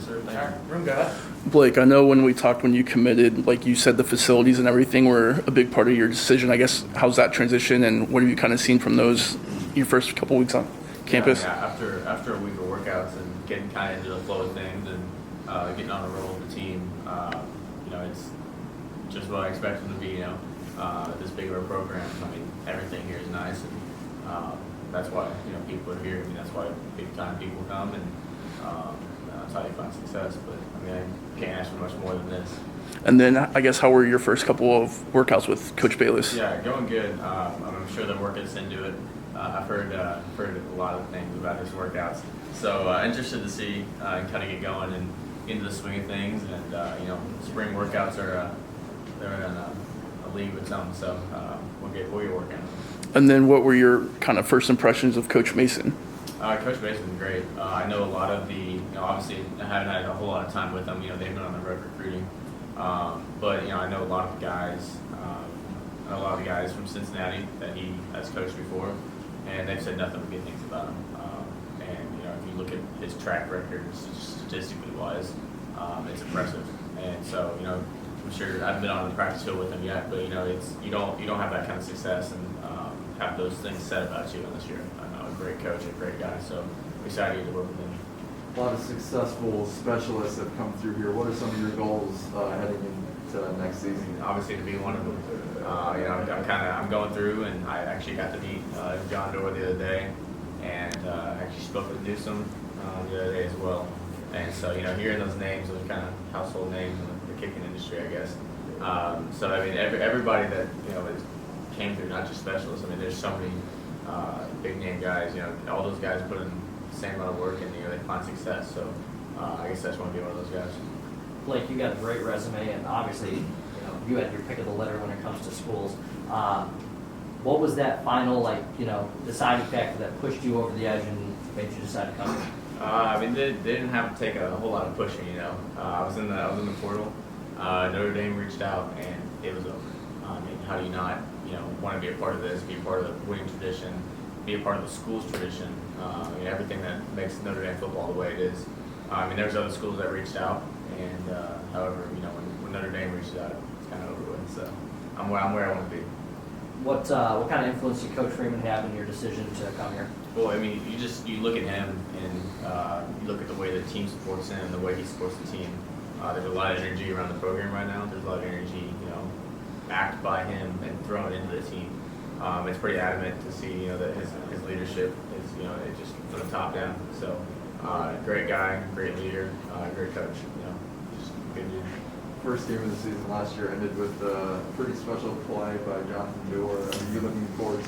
sir. Thank All you. right, room guy. Blake, I know when we talked when you committed, like you said, the facilities and everything were a big part of your decision. I guess how's that transition, and what have you kind of seen from those your first couple weeks on campus? Yeah, after a week of workouts and getting kind of into the flow of things and getting on a roll with the team, it's just what I expected to be. This big of a program. I mean, everything here is nice, and that's why people are here. I mean, that's why big time people come, and that's how you find success. But I mean, I can't ask for much more than this. And then I guess how were your first couple of workouts with Coach Bayless? Yeah, going good. I'm sure the work gets into it. I've heard a lot of things about his workouts, so interested to see and kind of get going and into the swing of things. And spring workouts are they're in a league of its own, so we'll get working. And then what were your kind of first impressions of Coach Mason? Coach Mason's great. I know a lot of obviously I haven't had a whole lot of time with them. They've been on the road recruiting, but I know a lot of the guys. I know a lot of the guys from Cincinnati that he has coached before, and they've said nothing but good things about him. And if you look at his track record, statistically wise, it's impressive. And so I'm sure I haven't been on the practice field with him yet, but it's you don't have that kind of success and have those things said about you unless you're a great coach, a great guy. So excited to work with him. A lot of successful specialists have come through here. What are some of your goals heading into next season? Obviously, to be one of them. I'm going through, and I actually got to meet John Doerr the other day, and actually spoke with Newsom the other day as well. And so hearing those names, those kind of household names in the kicking industry, I guess. So I mean, everybody that came through, not just specialists. I mean, there's so many big name guys. All those guys put in the same amount of work, and they find success. So I guess I just want to be one of those guys. Blake, you got a great resume, and obviously, you had your pick of the litter when it comes to schools. What was that final, deciding factor that pushed you over the edge and made you decide to come here? I mean, they didn't have to take a whole lot of pushing. I was in the portal. Notre Dame reached out, and it was over. I mean, how do you not, want to be a part of this, be a part of the winning tradition, be a part of the school's tradition? Everything that makes Notre Dame football the way it is. I mean, there's other schools that reached out, and however, when Notre Dame reached out, it's kind of over with. So I'm where I want to be. What kind of influence did Coach Freeman have in your decision to come here? Well, I mean, you look at him and you look at the way the team supports him, the way he supports the team. There's a lot of energy around the program right now. There's a lot of energy, backed by him and thrown into the team. It's pretty adamant to see, that his leadership is, it just from the top down. So, great guy, great leader, great coach. Just good dude. First game of the season last year ended with a pretty special play by Jonathan Doerr. Are you looking forward to